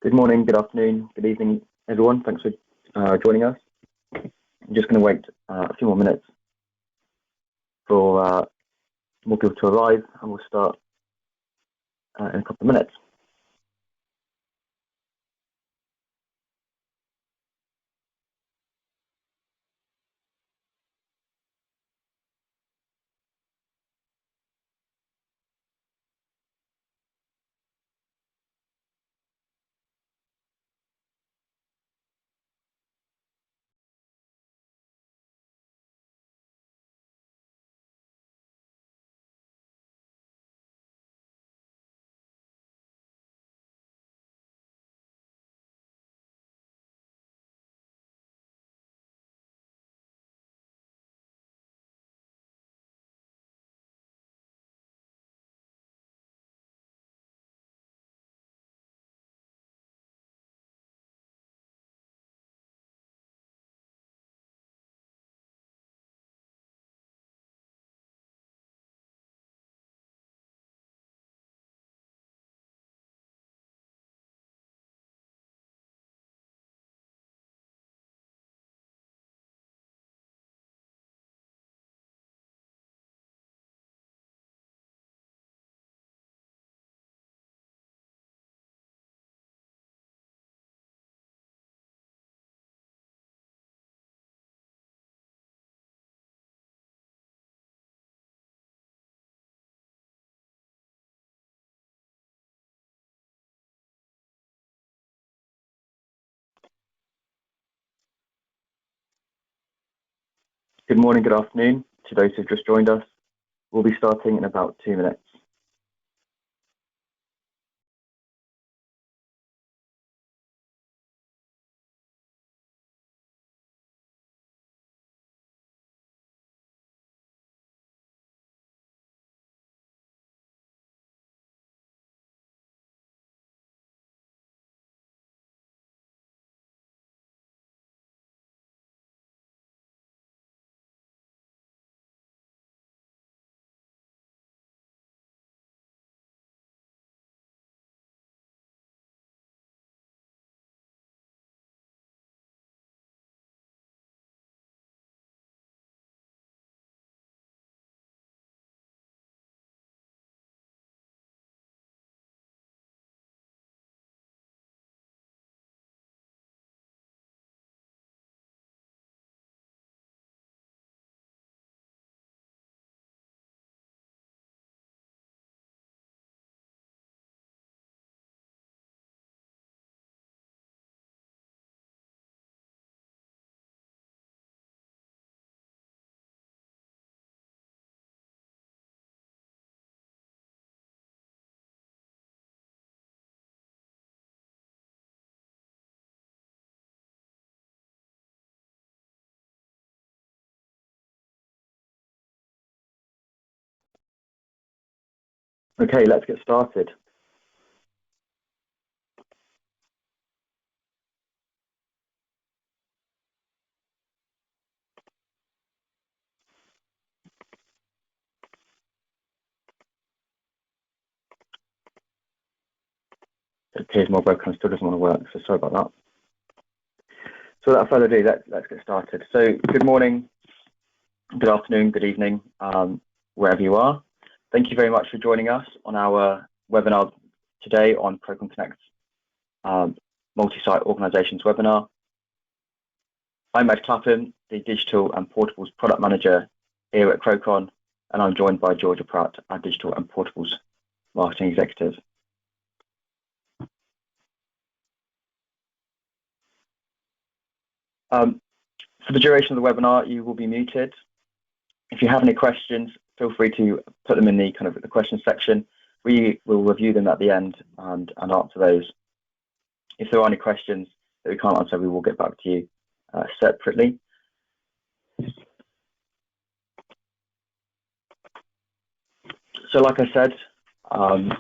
Good morning, good afternoon, good evening, everyone. Thanks for joining us. I'm just going to wait a few more minutes for more people to arrive, and we'll start in a couple of minutes. Good morning, good afternoon to those who've just joined us. We'll be starting in about 2 minutes. Okay, let's get started. It appears my webcam still doesn't want to work, so sorry about that. So without further ado, let's get started. So good morning, good afternoon, good evening, wherever you are. Thank you very much for joining us on our webinar today on Crowbar Connect multi-site organizations webinar. I'm Edward Clapham, the Digital and Portables Product Manager here at Crowcon, and I'm joined by Pratt, our Digital and Portables Marketing Executive. For the duration of the webinar, you will be muted. If you have any questions, feel free to put them in the the question section. We will review them at the end and answer those. If there are any questions that we can't answer, we will get back to you separately. So like I said, I'm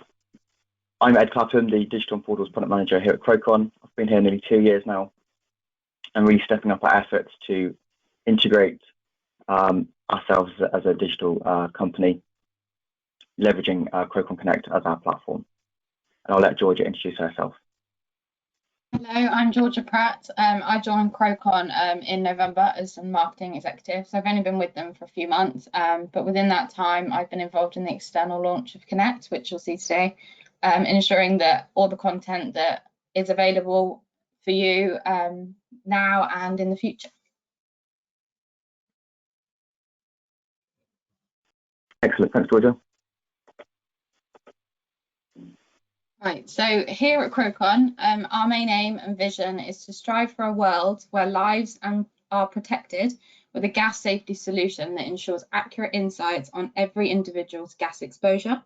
Ed Clapham, the Digital and Portables Product Manager here at Crowcon. I've been here nearly 2 years now and really stepping up our efforts to integrate ourselves as a digital company, leveraging Crowbar Connect as our platform. And I'll let Georgia introduce herself. Hello, I'm Georgia Pratt. I joined Crowcon in November as a marketing executive. So I've only been with them for a few months, but within that time, I've been involved in the external launch of Connect, which you'll see today, ensuring that all the content that is available for you now and in the future. Excellent, thanks, Georgia. Right, so here at Crowcon, our main aim and vision is to strive for a world where lives are protected with a gas safety solution that ensures accurate insights on every individual's gas exposure.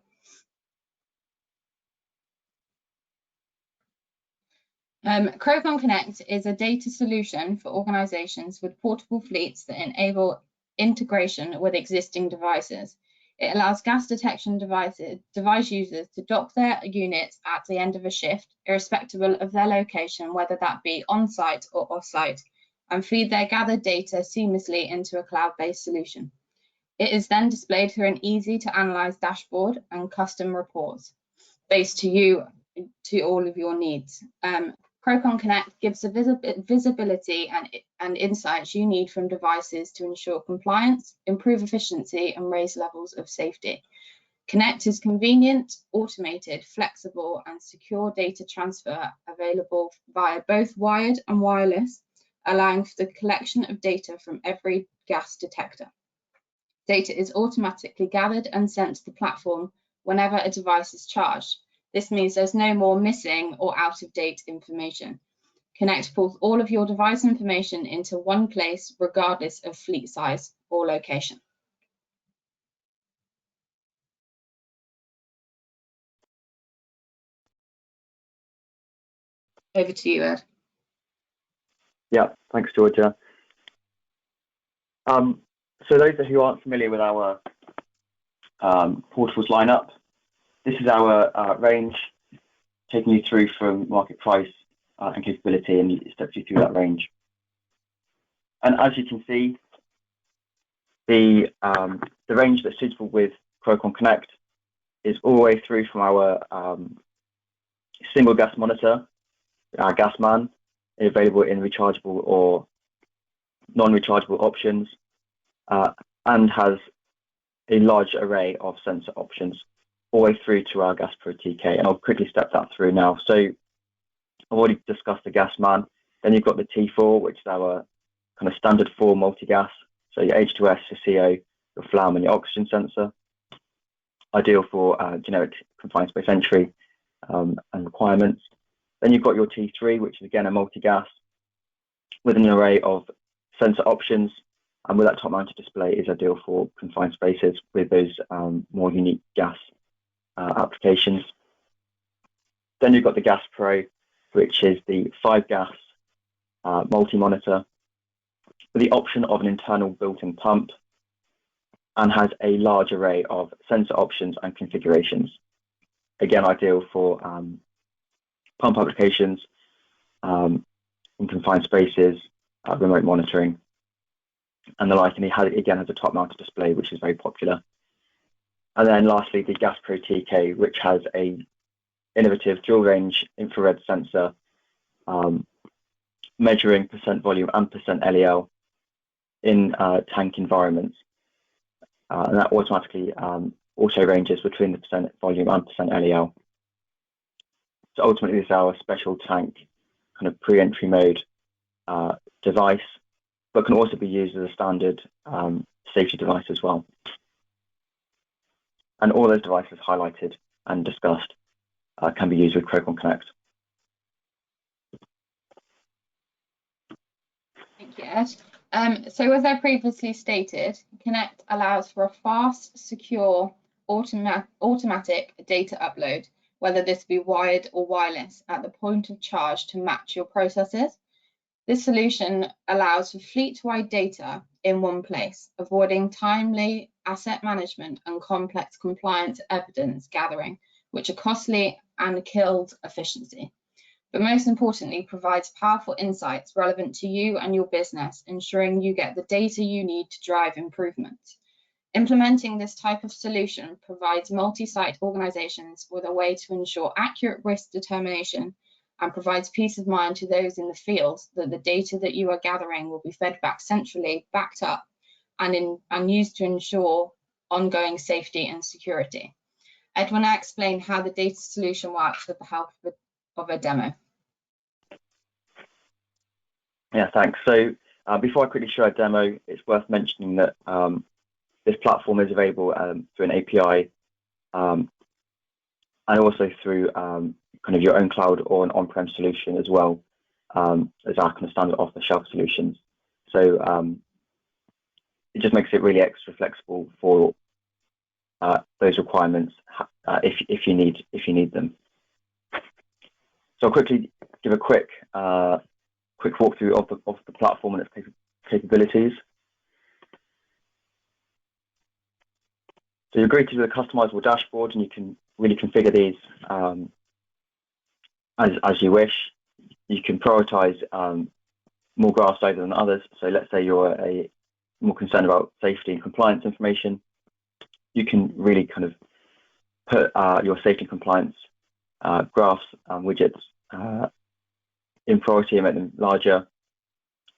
Crowcon Connect is a data solution for organizations with portable fleets that enable integration with existing devices. It allows gas detection device users to dock their units at the end of a shift, irrespective of their location, whether that be on-site or off-site, and feed their gathered data seamlessly into a cloud-based solution. It is then displayed through an easy-to-analyze dashboard and custom reports based to all of your needs. Crowcon Connect gives the visibility and insights you need from devices to ensure compliance, improve efficiency, and raise levels of safety. Connect is convenient, automated, flexible, and secure data transfer available via both wired and wireless, allowing for the collection of data from every gas detector. Data is automatically gathered and sent to the platform whenever a device is charged. This means there's no more missing or out-of-date information. Connect pulls all of your device information into one place, regardless of fleet size or location. Over to you, Ed. Yeah, thanks, Georgia. So those who aren't familiar with our portables lineup, this is our range, taking you through from market price and capability, and it steps you through that range. And as you can see, the range that's suitable with Crowcon Connect is all the way through from our single gas monitor, our gas man, available in rechargeable or non-rechargeable options, and has a large array of sensor options all the way through to our Gas Pro TK. And I'll quickly step that through now. So I've already discussed the gas man. Then you've got the T4, which is our kind of standard 4 multi-gas. So your H2S, your CO, your flam, and your oxygen sensor. Ideal for generic confined space entry and requirements. Then you've got your T3, which is again a multi-gas with an array of sensor options. And with that top-mounted display is ideal for confined spaces with those more unique gas applications. Then you've got the Gas Pro, which is the 5-gas multi-monitor with the option of an internal built-in pump and has a large array of sensor options and configurations. Again, ideal for pump applications in confined spaces, remote monitoring, and the like. And it again has a top-mounted display, which is very popular. And then lastly, the Gas Pro TK, which has a innovative dual-range infrared sensor measuring percent volume and percent LEL in tank environments. And that automatically auto ranges between the percent volume and percent LEL. So ultimately, this is our special tank kind of pre-entry mode device, but can also be used as a standard safety device as well. And all those devices highlighted and discussed can be used with Crowcon Connect. Thank you, Ed. So as I previously stated, Connect allows for a fast, secure, automatic data upload, whether this be wired or wireless, at the point of charge to match your processes. This solution allows for fleet-wide data in one place, avoiding timely asset management and complex compliance evidence gathering, which are costly and kills efficiency. But most importantly, provides powerful insights relevant to you and your business, ensuring you get the data you need to drive improvement. Implementing this type of solution provides multi-site organizations with a way to ensure accurate risk determination and provides peace of mind to those in the field that the data that you are gathering will be fed back centrally, backed up, and used to ensure ongoing safety and security. Ed will now explain how the data solution works with the help of a demo. Yeah, thanks. So before I quickly show a demo, it's worth mentioning that this platform is available through an API and also through kind of your own cloud or an on-prem solution as well as our kind of standard off-the-shelf solutions. So it just makes it really extra flexible for those requirements if you need them. So I'll quickly give a quick walkthrough of the platform and its capabilities. So you're greeted with a customizable dashboard, and you can really configure these as you wish. You can prioritize more graphs over than others. So let's say you're more concerned about safety and compliance information. You can really kind of put your safety and compliance graphs and widgets in priority and make them larger,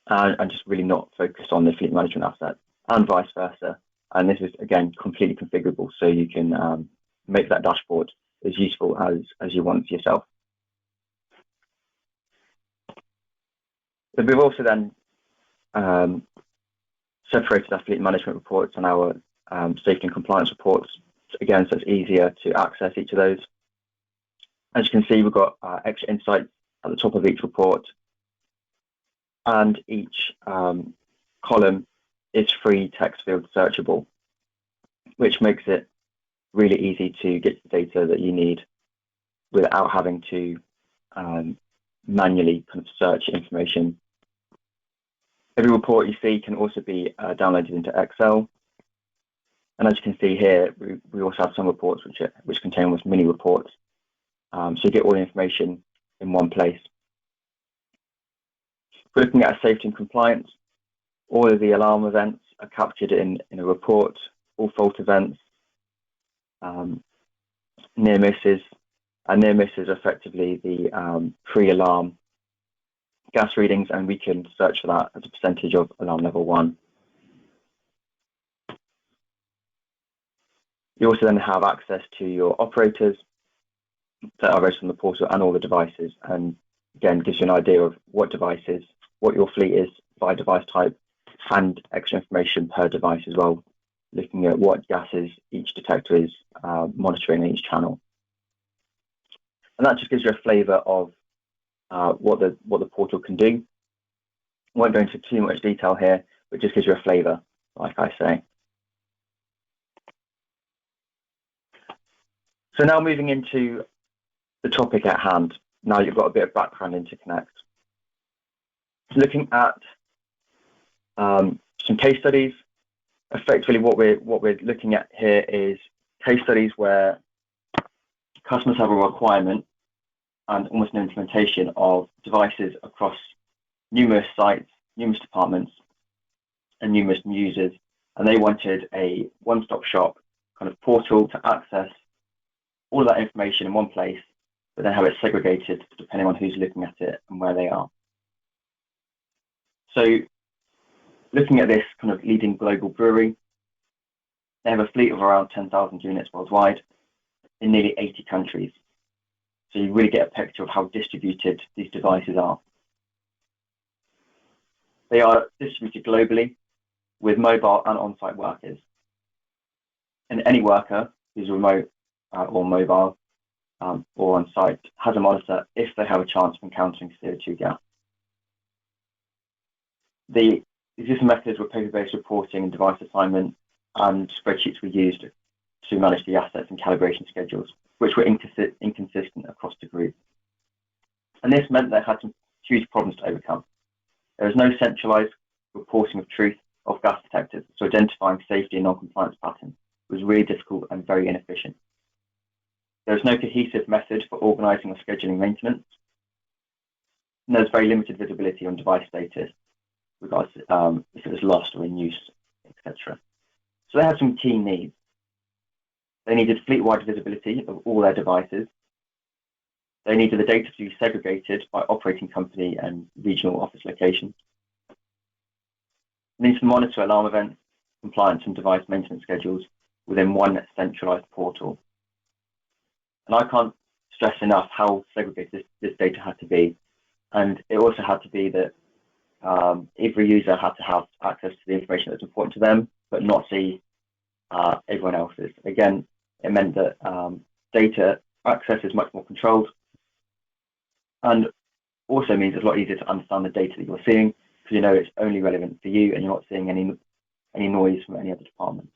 and just really not focus on the fleet management asset, and vice versa. And this is, again, completely configurable, so you can make that dashboard as useful as you want it yourself. But we've also then separated our fleet management reports and our safety and compliance reports, again, so it's easier to access each of those. As you can see, we've got extra insights at the top of each report, and each column is free text field searchable, which makes it really easy to get the data that you need without having to manually kind of search information. Every report you see can also be downloaded into Excel. And as you can see here, we also have some reports which contain almost mini reports. So you get all the information in one place. If we're looking at safety and compliance, all of the alarm events are captured in a report, all fault events, near misses. And near misses are effectively the pre-alarm gas readings, and we can search for that as a percentage of alarm level 1. You also then have access to your operators that are registered on the portal and all the devices, and again gives you an idea of what devices, what your fleet is by device type, and extra information per device as well, looking at what gases each detector is monitoring in each channel. And that just gives you a flavour of what the portal can do. I won't go into too much detail here, but just gives you a flavour, like I say. So now moving into the topic at hand. Now you've got a bit of background into Connect. Looking at some case studies. Effectively, what we're looking at here is case studies where customers have a requirement and almost an implementation of devices across numerous sites, numerous departments, and numerous users, and they wanted a one-stop shop kind of portal to access all of that information in one place, but then have it segregated depending on who's looking at it and where they are. So looking at this kind of leading global brewery, they have a fleet of around 10,000 units worldwide in nearly 80 countries. So you really get a picture of how distributed these devices are. They are distributed globally with mobile and on-site workers. And any worker who's remote or mobile or on-site has a monitor if they have a chance of encountering CO2 gas. The existing methods were paper-based reporting and device assignment, and spreadsheets were used to manage the assets and calibration schedules, which were inconsistent across the group. And this meant they had some huge problems to overcome. There was no centralized reporting of truth of gas detectors, so identifying safety and non-compliance patterns was really difficult and very inefficient. There was no cohesive method for organizing or scheduling maintenance. And there was very limited visibility on device status, regards if it was lost or in use, etc. So they had some key needs. They needed fleet-wide visibility of all their devices. They needed the data to be segregated by operating company and regional office location. They need to monitor alarm events, compliance and device maintenance schedules within one centralized portal. And I can't stress enough how segregated this data had to be. And it also had to be that every user had to have access to the information that's important to them, but not see everyone else's. Again, it meant that data access is much more controlled, and also means it's a lot easier to understand the data that you're seeing, because you know it's only relevant for you and you're not seeing any noise from any other departments.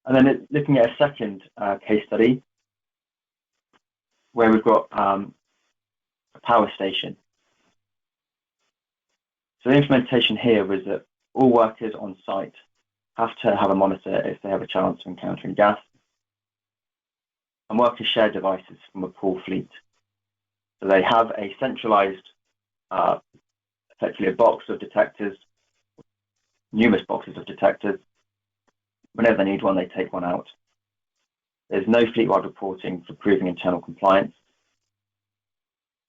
And then looking at a second case study where we've got a power station. So the implementation here was that all workers on site have to have a monitor if they have a chance of encountering gas, and workers share devices from a pool fleet. So they have a centralized, effectively a box of detectors, numerous boxes of detectors. Whenever they need one, they take one out. There's no fleet-wide reporting for proving internal compliance.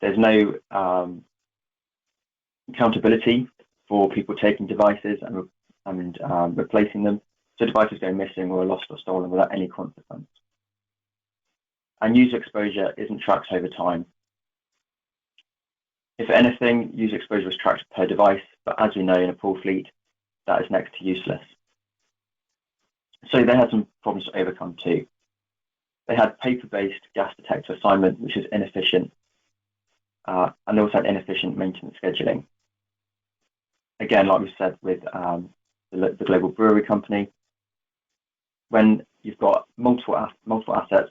There's no accountability for people taking devices and replacing them. So devices go missing or are lost or stolen without any consequence. And user exposure isn't tracked over time. If anything, user exposure is tracked per device, but as we know in a pool fleet, that is next to useless. So they had some problems to overcome too. They had paper-based gas detector assignment, which is inefficient, and they also had inefficient maintenance scheduling. Again, like we said with the global brewery company, when you've got multiple assets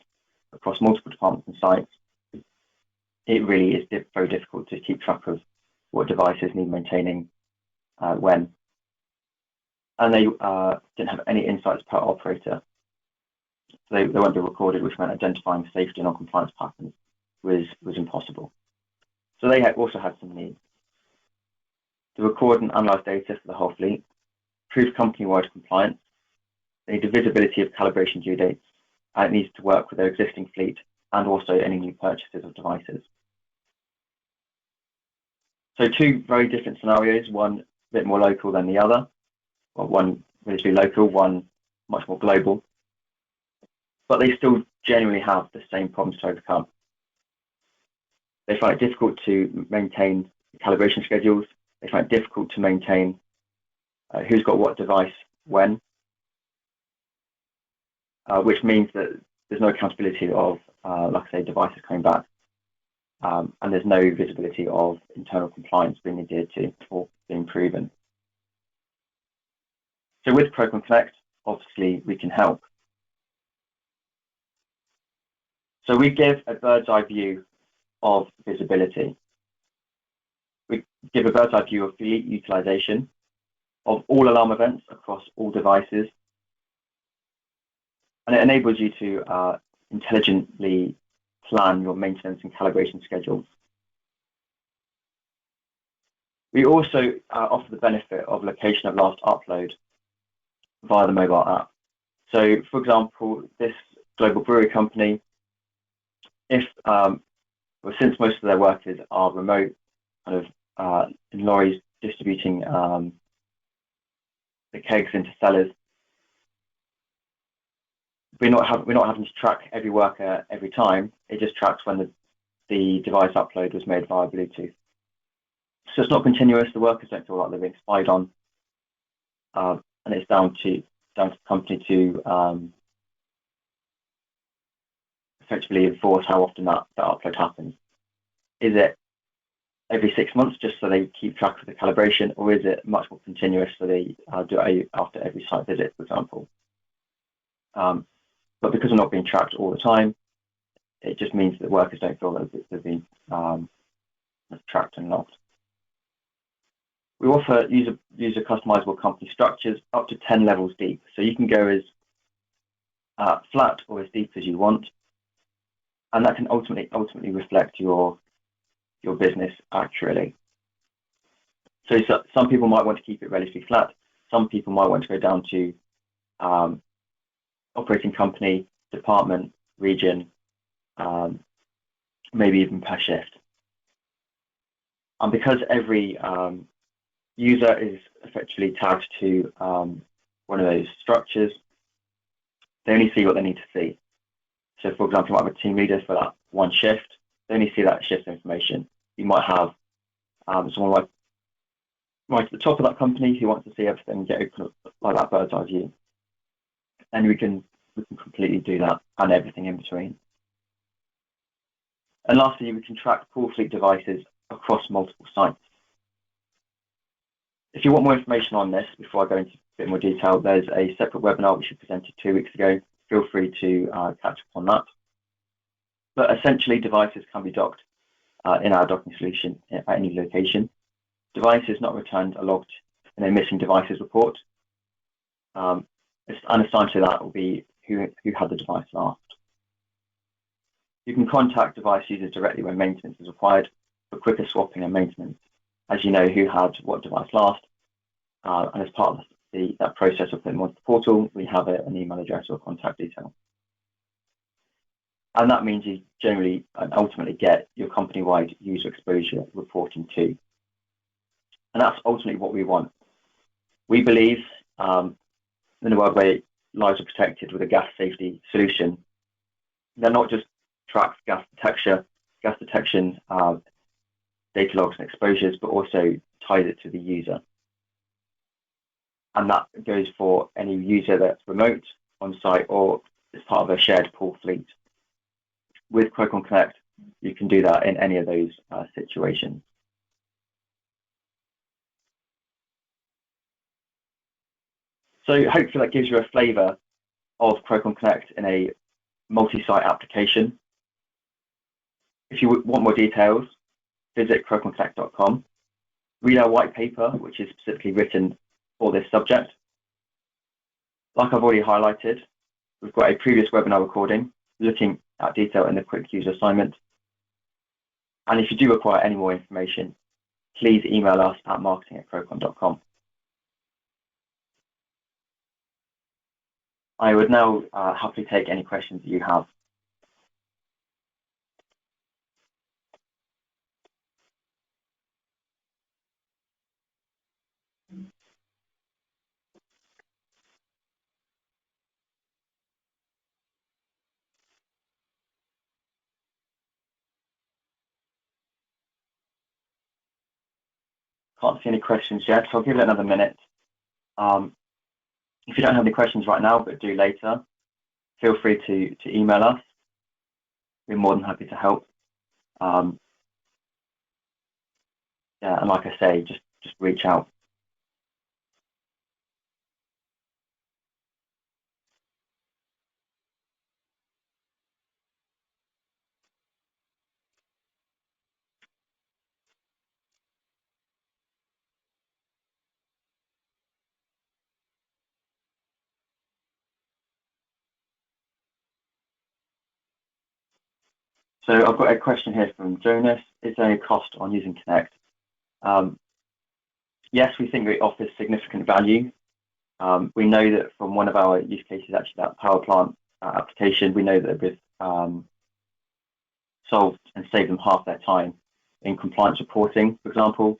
across multiple departments and sites, it really is very difficult to keep track of what devices need maintaining when. And they didn't have any insights per operator. So they won't be recorded, which meant identifying safety and non-compliance patterns was impossible. So they also had some needs to record and analyze data for the whole fleet, prove company-wide compliance. They need the visibility of calibration due dates, and it needs to work with their existing fleet and also any new purchases of devices. So two very different scenarios, one a bit more local than the other, or one relatively local, one much more global, but they still genuinely have the same problems to overcome. They find it difficult to maintain calibration schedules. They find it difficult to maintain who's got what device when, which means that there's no accountability of, like I say, devices coming back, and there's no visibility of internal compliance being adhered to or being proven. So with Crowbar Connect, obviously we can help. So we give a bird's eye view of visibility. We give a bird's eye view of fleet utilization of all alarm events across all devices. And it enables you to intelligently plan your maintenance and calibration schedules. We also offer the benefit of location of last upload via the mobile app. So, for example, this global brewery company, since most of their workers are remote, kind of in lorries distributing the kegs into cellars, we're not having to track every worker every time. It just tracks when the device upload was made via Bluetooth. So it's not continuous. The workers don't feel like they're being spied on, and it's down to the company to effectively enforce how often that upload happens. Is it every 6 months just so they keep track of the calibration, or is it much more continuous so they do it after every site visit, for example? But because they're not being tracked all the time, it just means that workers don't feel that they're being tracked and logged. We offer user customizable company structures up to 10 levels deep. So you can go as flat or as deep as you want. And that can ultimately reflect your business accurately. So some people might want to keep it relatively flat. Some people might want to go down to operating company, department, region, maybe even per shift. And because every user is effectively tagged to one of those structures, they only see what they need to see. So, for example, you might have a team leader for that one shift. They only see that shift information. You might have someone right at the top of that company who wants to see everything get open up like that bird's eye view. And we can completely do that and everything in between. And lastly, we can track pool fleet devices across multiple sites. If you want more information on this, before I go into a bit more detail, there's a separate webinar which we presented 2 weeks ago. Feel free to catch up on that. But essentially, devices can be docked in our docking solution at any location. Devices not returned are logged in a missing devices report. And assigned to that will be who had the device last. You can contact device users directly when maintenance is required for quicker swapping and maintenance, as you know who had what device last. And as part of that process of putting them onto the portal, we have an email address or contact detail. And that means you generally and ultimately get your company-wide user exposure reporting too. And that's ultimately what we want. We believe in a world where lives are protected with a gas safety solution, they're not just tracks gas detection, data logs and exposures, but also ties it to the user. And that goes for any user that's remote, on site, or as part of a shared pool fleet. With Crowcon Connect, you can do that in any of those situations. So hopefully that gives you a flavour of Crowcon Connect in a multi-site application. If you want more details, visit crowconconnect.com. Read our white paper, which is specifically written for this subject. Like I've already highlighted, we've got a previous webinar recording looking at detail in the quick user assignment. And if you do require any more information, please email us at marketing@crowcon.com. I would now happily take any questions that you have. Can't see any questions yet, so I'll give it another minute. If you don't have any questions right now, but do later, feel free to email us. We're more than happy to help. Yeah, and like I say, just reach out. So I've got a question here from Jonas. Is there any cost on using Connect? Yes, we think it offers significant value. We know that from one of our use cases, actually that power plant application, we know that we've solved and saved them half their time in compliance reporting, for example.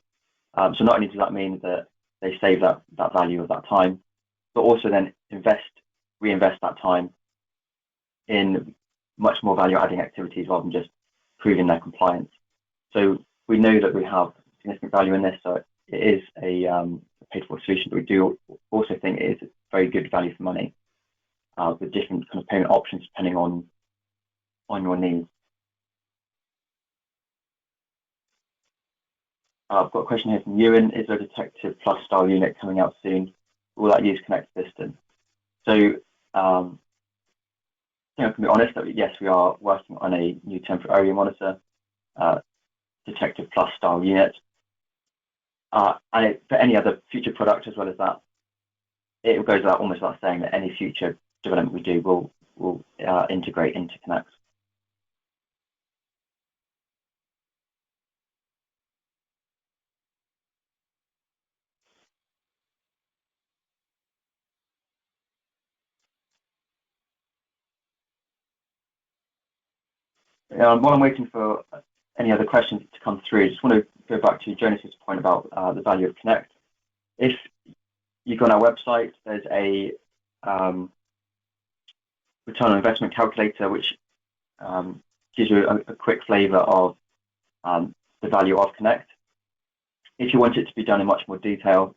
So not only does that mean that they save that value of that time, but also then reinvest that time in much more value-adding activities rather than just proving their compliance. So we know that we have significant value in this, so it is a paid-for solution, but we do also think it is very good value for money with different kind of payment options depending on your needs. I've got a question here from Ewan. Is there a Detective Plus style unit coming out soon? Will that use Connect System? So I can be honest that yes, we are working on a new temperature area monitor, Detective Plus style unit. And for any other future product as well as that, it goes without almost without saying that any future development we do will integrate into Connect. While I'm waiting for any other questions to come through, I just want to go back to Jonas's point about the value of Connect. If you go on our website, there's a return on investment calculator, which gives you a quick flavor of the value of Connect. If you want it to be done in much more detail,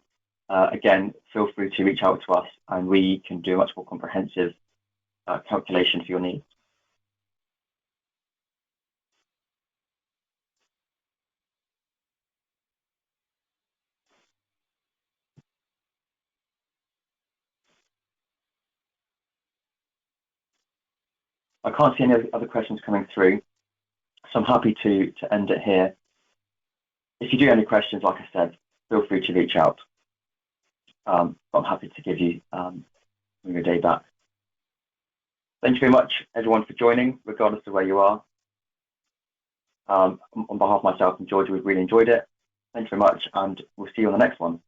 again, feel free to reach out to us and we can do a much more comprehensive calculation for your needs. I can't see any other questions coming through, so I'm happy to end it here. If you do have any questions, like I said, feel free to reach out. I'm happy to give you your day back. Thank you very much, everyone, for joining, regardless of where you are. On behalf of myself and George, we've really enjoyed it. Thanks very much, and we'll see you on the next one.